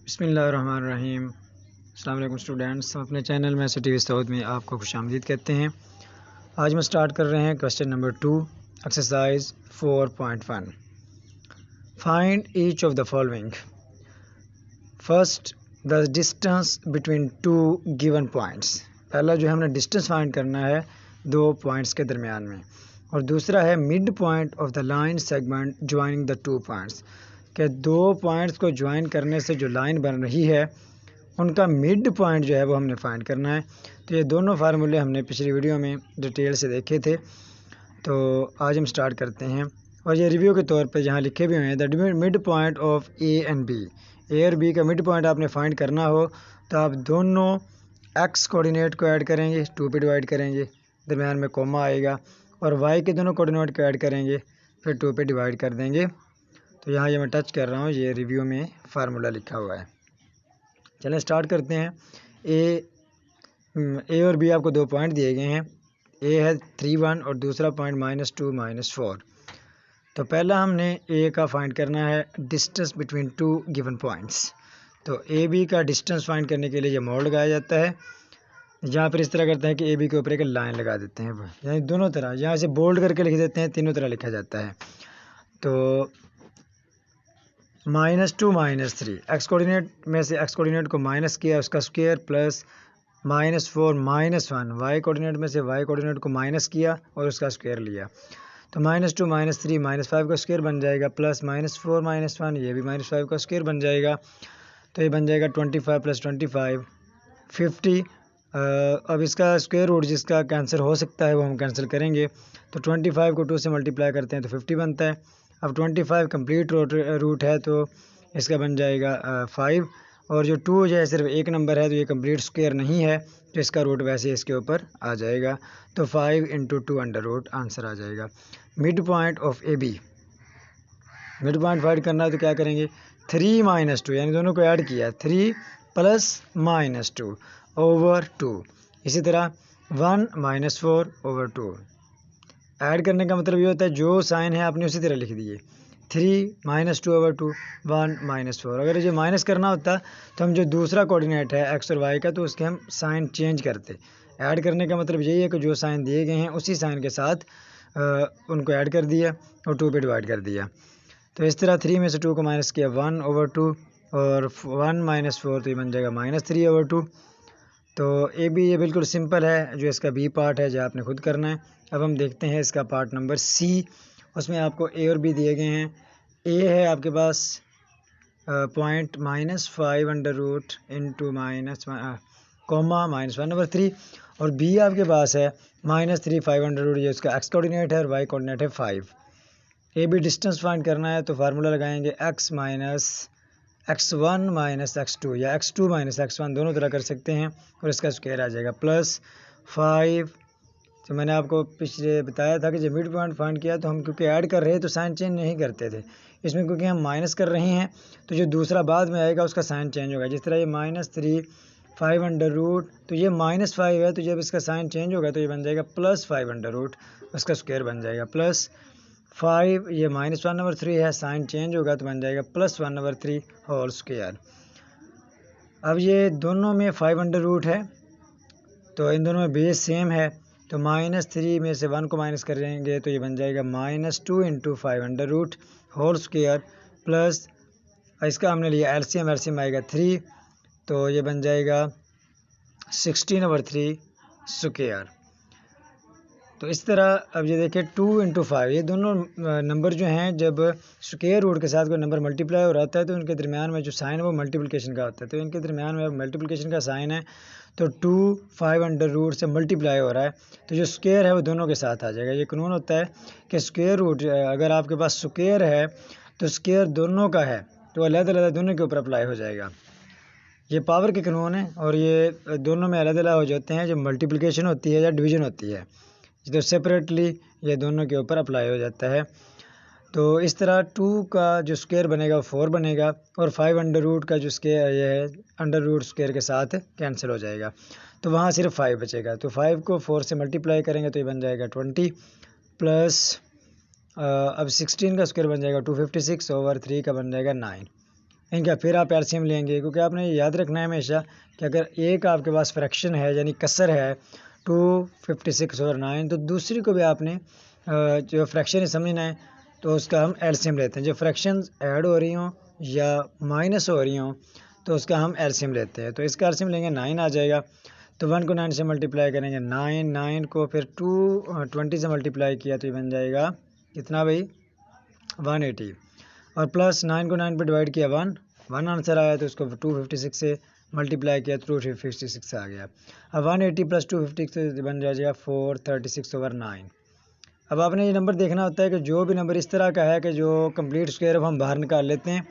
बिस्मिल्लाहिर्रहमानिर्रहीम। अस्सलाम वालेकुम स्टूडेंट्स, हम अपने चैनल में सिटी सऊद में आपको खुशामदीद कहते हैं। आज हम स्टार्ट कर रहे हैं question number 2 exercise 4.1। Find each of the following. First, the distance between two given points. पहला जो है हमने डिस्टेंस फाइंड करना है दो पॉइंट्स के दरमियान में, और दूसरा है mid point of the line segment joining the two points, कि दो पॉइंट्स को ज्वाइन करने से जो लाइन बन रही है उनका मिड पॉइंट जो है वो हमने फाइंड करना है। तो ये दोनों फार्मूले हमने पिछली वीडियो में डिटेल से देखे थे, तो आज हम स्टार्ट करते हैं। और ये रिव्यू के तौर पे यहाँ लिखे भी हुए हैं, the mid point of A and B. A और बी का मिड पॉइंट आपने फाइंड करना हो तो आप दोनों एक्स कोऑर्डिनेट को ऐड करेंगे, 2 पे डिवाइड करेंगे, दरमियान में कोमा आएगा, और वाई के दोनों कोऑर्डिनेट को ऐड करेंगे, फिर 2 पे डिवाइड कर देंगे। तो यहाँ ये मैं टच कर रहा हूँ, ये रिव्यू में फार्मूला लिखा हुआ है। चलें स्टार्ट करते हैं। ए और बी आपको दो पॉइंट दिए गए हैं। ए है 3, 1 और दूसरा पॉइंट -2, -4। तो पहला हमने ए का फाइंड करना है distance between two given points. तो ए बी का डिस्टेंस फाइंड करने के लिए ये मोड लगाया जाता है। यहाँ पर इस तरह करते हैं कि ए बी के ऊपर एक लाइन लगा देते हैं, यानी दोनों तरह, यहाँ से बोल्ड करके लिख देते हैं, तीनों तरह लिखा जाता है। तो -2 -3 एक्स कोऑर्डिनेट में से एक्स कोऑर्डिनेट को माइनस किया, उसका स्क्वायर, प्लस -4 -1 वाई कोऑर्डिनेट में से वाई कोऑर्डिनेट को माइनस किया और उसका स्क्वायर लिया। तो -2 -3 -5 का स्क्वायर बन जाएगा, प्लस -4 -1 ये भी -5 का स्क्वायर बन जाएगा। तो ये बन जाएगा 25 + 25 50। अब इसका स्क्वायर रूट जिसका कैंसिल हो सकता है वो हम कैंसिल करेंगे। तो 25 को 2 से मल्टीप्लाई करते हैं तो 50 बनता है। अब 25 कंप्लीट रूट है तो इसका बन जाएगा 5, और जो 2 जो है सिर्फ एक नंबर है तो ये कंप्लीट स्क्वायर नहीं है, तो इसका रूट वैसे इसके ऊपर आ जाएगा। तो 5 × 2 अंडर रूट आंसर आ जाएगा। Mid point of A B, mid point find करना है तो क्या करेंगे, 3 - 2 यानी दोनों को ऐड किया, 3 + -2 / 2। इसी तरह 1 - 4 / 2। ऐड करने का मतलब ये होता है जो साइन है आपने उसी तरह लिख दिए, 3 - 2 / 2 1 - 4। अगर ये माइनस करना होता तो हम जो दूसरा कोऑर्डिनेट है एक्स और वाई का, तो उसके हम साइन चेंज करते। ऐड करने का मतलब यही है कि जो साइन दिए गए हैं उसी साइन के साथ उनको ऐड कर दिया और 2 पे डिवाइड कर दिया। तो इस तरह 3 में से 2 को माइनस किया 1 / 2, और 1 - 4 तो ये बन जाएगा -3 / 2। तो ए बी ये बिल्कुल सिंपल है, जो इसका बी पार्ट है जो आपने खुद करना है। अब हम देखते हैं इसका पार्ट नंबर सी। उसमें आपको ए और बी दिए गए हैं। ए है आपके पास point -5 under root into comma -1/3, और बी आपके पास है -3 5 अंडर रूट, ये उसका एक्स कोऑर्डिनेट है और वाई कोऑर्डिनेट है 5। ए बी डिस्टेंस फाइंड करना है तो फार्मूला लगाएंगे x1 - x2 या x2 - x1, दोनों तरह कर सकते हैं, और इसका स्क्वायर आ जाएगा +5। तो मैंने आपको पिछले बताया था कि जब मिड पॉइंट फाइंड किया तो हम क्योंकि ऐड कर रहे हैं तो साइन चेंज नहीं करते थे। इसमें क्योंकि हम माइनस कर रहे हैं तो जो दूसरा बाद में आएगा उसका साइन चेंज होगा। जिस तरह ये -3 5 अंडर रूट, तो ये -5 है, तो जब इसका साइन चेंज होगा तो ये बन जाएगा +5 अंडर रूट, उसका स्क्वायर बन जाएगा +5। ये -1/3 है, साइन चेंज होगा तो बन जाएगा +1/3 होल स्क्वायर। अब ये दोनों में 5 अंडर रूट है, तो इन दोनों में बेस सेम है, तो -3 में से 1 को माइनस करेंगे तो ये बन जाएगा -2 × 5 under root whole square, plus इसका हमने लिया एलसीएम आएगा 3, तो ये बन जाएगा 16/3 स्क्वायर। तो इस तरह अब ये देखिए 2 × 5, ये दोनों नंबर जो हैं जब स्क्वायर रूट के साथ कोई नंबर मल्टीप्लाई हो रहा है तो उनके दरमियान में जो साइन है वो मल्टीप्लिकेशन का होता है। तो इनके दरमियान में मल्टीप्लिकेशन का साइन है, तो 2 5 अंडर रूट से मल्टीप्लाई हो रहा है, तो जो स्क्वायर है वो दोनों के साथ आ जाएगा। ये कानून होता है कि स्क्वायर रूट अगर आपके पास स्क्वायर है तो स्क्वायर दोनों का है तो अलग-अलग दोनों के ऊपर अप्लाई हो जाएगा। ये पावर के कानून है, और ये दोनों में अलग-अलग हो जाते हैं जब मल्टीप्लिकेशन होती है या डिवीजन होती है, तो सेपरेटली ये दोनों के ऊपर अप्लाई हो जाता है। तो इस तरह 2 का जो स्क्वायर बनेगा 4 बनेगा, और 5 अंडर रूट का जो स्क्वायर ये है अंडर रूट स्क्वायर के साथ कैंसिल हो जाएगा, तो वहाँ सिर्फ 5 बचेगा। तो 5 को 4 से मल्टीप्लाई करेंगे तो ये बन जाएगा 20, प्लस अब 16 का स्क्वायर बन जाएगा 256/3 का बन जाएगा 9। इनका फिर आप एलसीएम लेंगे, क्योंकि आपने ये याद रखना है हमेशा कि अगर एक आपके पास फ्रैक्शन है यानी कसर है 256/9, तो दूसरी को भी आपने जो फ्रैक्शन है समझना है, तो उसका हम एलसीएम लेते हैं। जो फ्रैक्शन ऐड हो रही हों या माइनस हो रही हों तो उसका हम एलसीएम लेते हैं। तो इसका एलसीएम लेंगे 9 आ जाएगा, तो 1 को 9 से मल्टीप्लाई करेंगे 9, 9 को फिर 20 से मल्टीप्लाई किया तो ये बन जाएगा कितना भाई 180, और प्लस 9 को 9 पर डिवाइड किया 1 आंसर आया, तो उसको 256 से मल्टीप्लाई किया तो 256 आ गया। अब 180 प्लस 256 बन जाएगा 436/9। अब आपने ये नंबर देखना होता है कि जो भी नंबर इस तरह का है कि जो कंप्लीट स्क्वायर हम बाहर निकाल लेते हैं,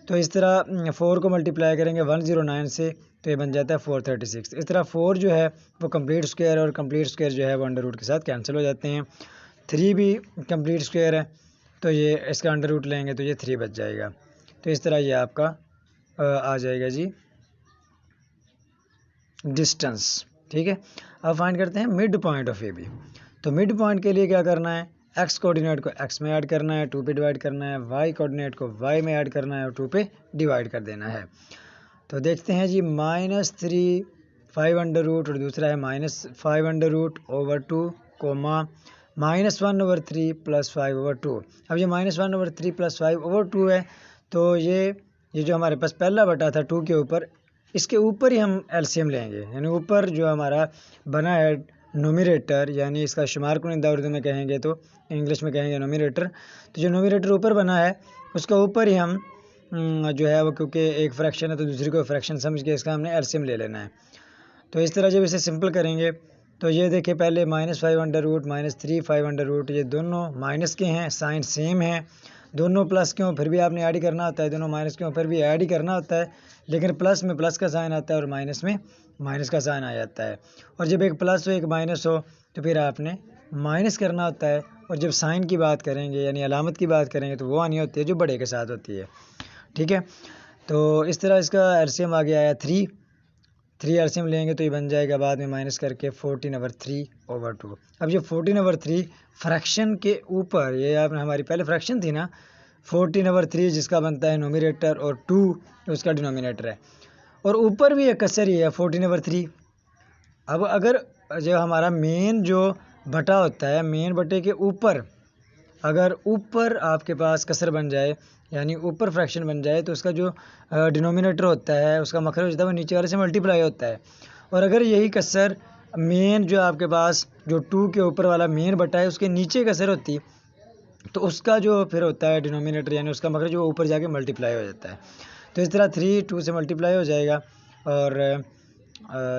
तो इस तरह 4 को मल्टीप्लाई करेंगे 109 से तो ये बन जाता है 436। इस तरह 4 जो है वो कंप्लीट स्क्वायर और कंप्लीट स्क्वायर जो है वो अंडर रूट के साथ कैंसिल हो जाते हैं। 3 भी कंप्लीट स्क्वायर है तो ये इसका अंडर रूट लेंगे तो ये 3 बच जाएगा। तो इस तरह ये आपका आ जाएगा जी डिस्टेंस। ठीक है, अब फाइंड करते हैं mid point of A B. तो मिड पॉइंट के लिए क्या करना है, एक्स कोऑर्डिनेट को एक्स में ऐड करना है, 2 पे डिवाइड करना है, वाई कोऑर्डिनेट को वाई में ऐड करना है और 2 पे डिवाइड कर देना है। तो देखते हैं जी -3 5 अंडर रूट और दूसरा है -5 अंडर रूट ओवर 2 कोमा -1/3 + 5/2। अब ये -1/3 + 5/2 है, तो ये जो हमारे पास पहला बटा था 2 के ऊपर, इसके ऊपर ही हम एलसीएम लेंगे, यानी ऊपर जो हमारा बना है नोमिनेटर, यानी इसका शुमार कुनिंदा उर्दू में कहेंगे तो इंग्लिश में कहेंगे नोमिनेटर। तो जो नोमिनेटर ऊपर बना है उसका ऊपर ही हम जो है वो, क्योंकि एक फ्रैक्शन है तो दूसरी को फ्रैक्शन समझ के इसका हमने एलसीएम ले लेना है। तो इस तरह जब इसे सिंपल करेंगे तो ये देखिए पहले -5 अंडर रूट -3 5 अंडर रूट, ये दोनों माइनस के हैं, साइन सेम है, दोनों प्लस के हों फिर भी आपने ऐड ही करना होता है, दोनों माइनस के हों फिर भी ऐड ही करना होता है, लेकिन प्लस में प्लस का साइन आता है और माइनस में माइनस का साइन आ जाता है। और जब एक प्लस हो एक माइनस हो तो फिर आपने माइनस करना होता है, और जब साइन की बात करेंगे यानी अलामत की बात करेंगे तो वो आनी होती है जो बड़े के साथ होती है। ठीक है, तो इस तरह इसका एलसीएम आगे आया 3 एलसीएम लेंगे तो ये बन जाएगा बाद में माइनस करके 14/3/2। अब ये 14/3 फ्रैक्शन के ऊपर, ये आपने हमारी पहले फ्रैक्शन थी ना 14/3 जिसका बनता है नोमिनेटर और 2 उसका डिनोमिनेटर है, और ऊपर भी एक कसर ही है 14/3। अब अगर जो हमारा मेन जो बटा होता है, मेन बटे के ऊपर अगर ऊपर आपके पास कसर बन जाए यानी ऊपर फ्रैक्शन बन जाए तो उसका जो डिनोमिनेटर होता है उसका मखरज होता है वो नीचे वाले से मल्टीप्लाई होता है। और अगर यही कसर मेन जो आपके पास जो 2 के ऊपर वाला मेन बटा है उसके नीचे कसर होती तो उसका जो फिर होता है डिनोमिनेटर यानी उसका मखरज वो ऊपर जाके मल्टीप्लाई हो जाता है। तो इस तरह 3 2 से मल्टीप्लाई हो जाएगा और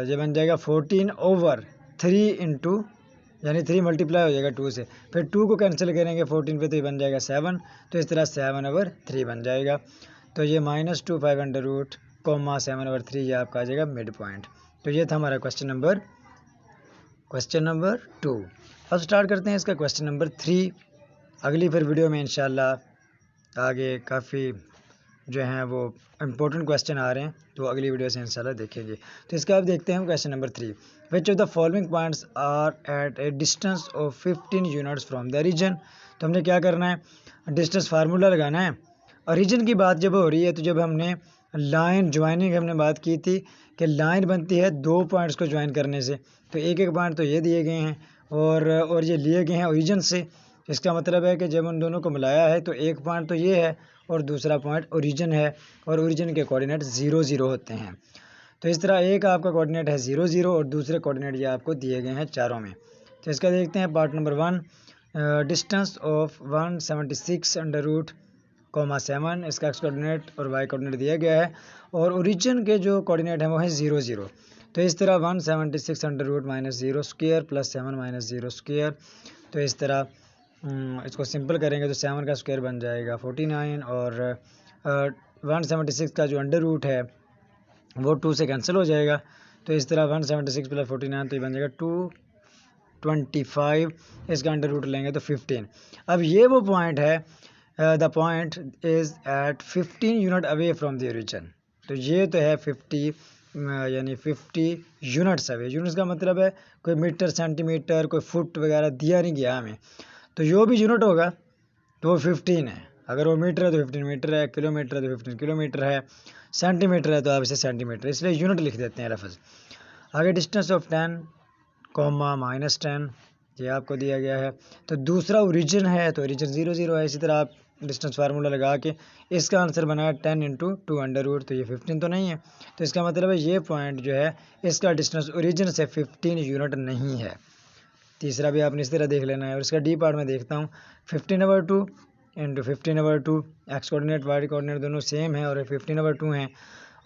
ये बन जाएगा 14/3 इंटू यानी 3 मल्टीप्लाई हो जाएगा 2 से, फिर 2 को कैंसिल करेंगे 14 पे तो ये बन जाएगा 7, तो इस तरह 7/3 बन जाएगा। तो ये -2 5 अंडर रूट कोमा 7/3 ये आपका आ जाएगा मिड पॉइंट। तो ये था हमारा क्वेश्चन नंबर 2। अब स्टार्ट करते हैं इसका क्वेश्चन नंबर 3। अगली फिर वीडियो में इंशाल्लाह आगे काफ़ी जो हैं वो इम्पोर्टेंट क्वेश्चन आ रहे हैं, तो अगली वीडियो से इंशाल्लाह देखेंगे। तो इसका अब देखते हैं question number 3। Which of the following points are at a distance of 15 units from the origin. तो हमने क्या करना है, डिस्टेंस फार्मूला लगाना है। और रीजन की बात जब हो रही है तो जब हमने लाइन ज्वाइनिंग हमने बात की थी कि लाइन बनती है 2 पॉइंट्स को ज्वाइन करने से, तो एक एक पॉइंट तो ये दिए गए हैं और ये लिए गए हैं ओरिजिन से। इसका मतलब है कि जब उन दोनों को मिलाया है तो एक पॉइंट तो ये है और दूसरा पॉइंट ओरिजिन है, और ओरिजिन के कोऑर्डिनेट 0 0 होते हैं। तो इस तरह एक आपका कोऑर्डिनेट है 0 0 और दूसरे कोऑर्डिनेट ये आपको दिए गए हैं चारों में। तो इसका देखते हैं part number 1, distance of 176 under root comma 7, इसका एक्स कोऑर्डिनेट और वाई कोऑर्डिनेट दिया गया है, और ओरिजिन के जो कोऑर्डिनेट हैं वो है 0 0। तो इस तरह 176 अंडर रूट -0 स्क्वायर + 7 -0 स्क्वायर। तो इस तरह इसको सिंपल करेंगे तो 7 का स्क्वायर बन जाएगा 49 और 176 का जो अंडर रूट है वो 2 से कैंसिल हो जाएगा। तो इस तरह 176 + 49 तो ये बन जाएगा 225, इसका अंडर रूट लेंगे तो 15। अब ये वो पॉइंट है, the point is at 15 unit away from the origin. तो ये तो है 50 यानी 50 यूनिट्स अवे। यूनिट्स का मतलब है कोई मीटर सेंटीमीटर कोई फुट वगैरह दिया नहीं गया हमें, तो जो भी यूनिट होगा तो वो 15 है। अगर वो मीटर है तो 15 मीटर है, किलोमीटर है तो 15 किलोमीटर है, सेंटीमीटर है तो आप इसे सेंटीमीटर, इसलिए यूनिट लिख देते हैं लफ्ज़। आगे डिस्टेंस ऑफ 10, -10 ये आपको दिया गया है। तो दूसरा ओरिजिन है तो ओरिजिन 0 0 है। इसी तरह आप डिस्टेंस फार्मूला लगा के इसका आंसर बनाया 10 × 2√, तो ये 15 तो नहीं है, तो इसका मतलब है ये पॉइंट जो है इसका डिस्टेंस ओरिजिन से 15 यूनिट नहीं है। तीसरा भी आपने इस तरह देख लेना है। और इसका डी पार्ट में देखता हूँ, 15/2 × 15/2, एक्स कोऑर्डिनेट वाई कोऑर्डिनेट दोनों सेम है और 15/2 हैं।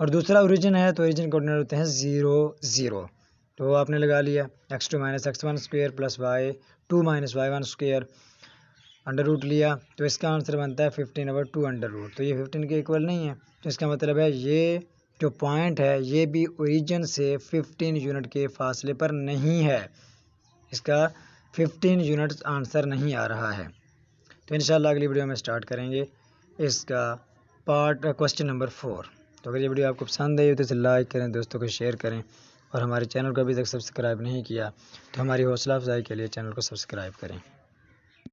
और दूसरा ओरिजिन है तो ओरिजिन कोऑर्डिनेट होते हैं 0 0, तो वो आपने लगा लिया x2 - x1² + y2 - y1² under root लिया, तो इसका आंसर बनता है 15/2 अंडर रूट। तो ये 15 के इक्वल नहीं है, तो इसका मतलब है ये जो पॉइंट है ये भी ओरिजिन से 15 यूनिट के फासले पर नहीं है, इसका 15 यूनिट्स आंसर नहीं आ रहा है। तो इंशाल्लाह अगली वीडियो में स्टार्ट करेंगे इसका पार्ट क्वेश्चन नंबर 4। तो अगर ये वीडियो आपको पसंद आई हो तो इसे लाइक करें, दोस्तों को शेयर करें, और हमारे चैनल को अभी तक सब्सक्राइब नहीं किया तो हमारी हौसला अफजाई के लिए चैनल को सब्सक्राइब करें।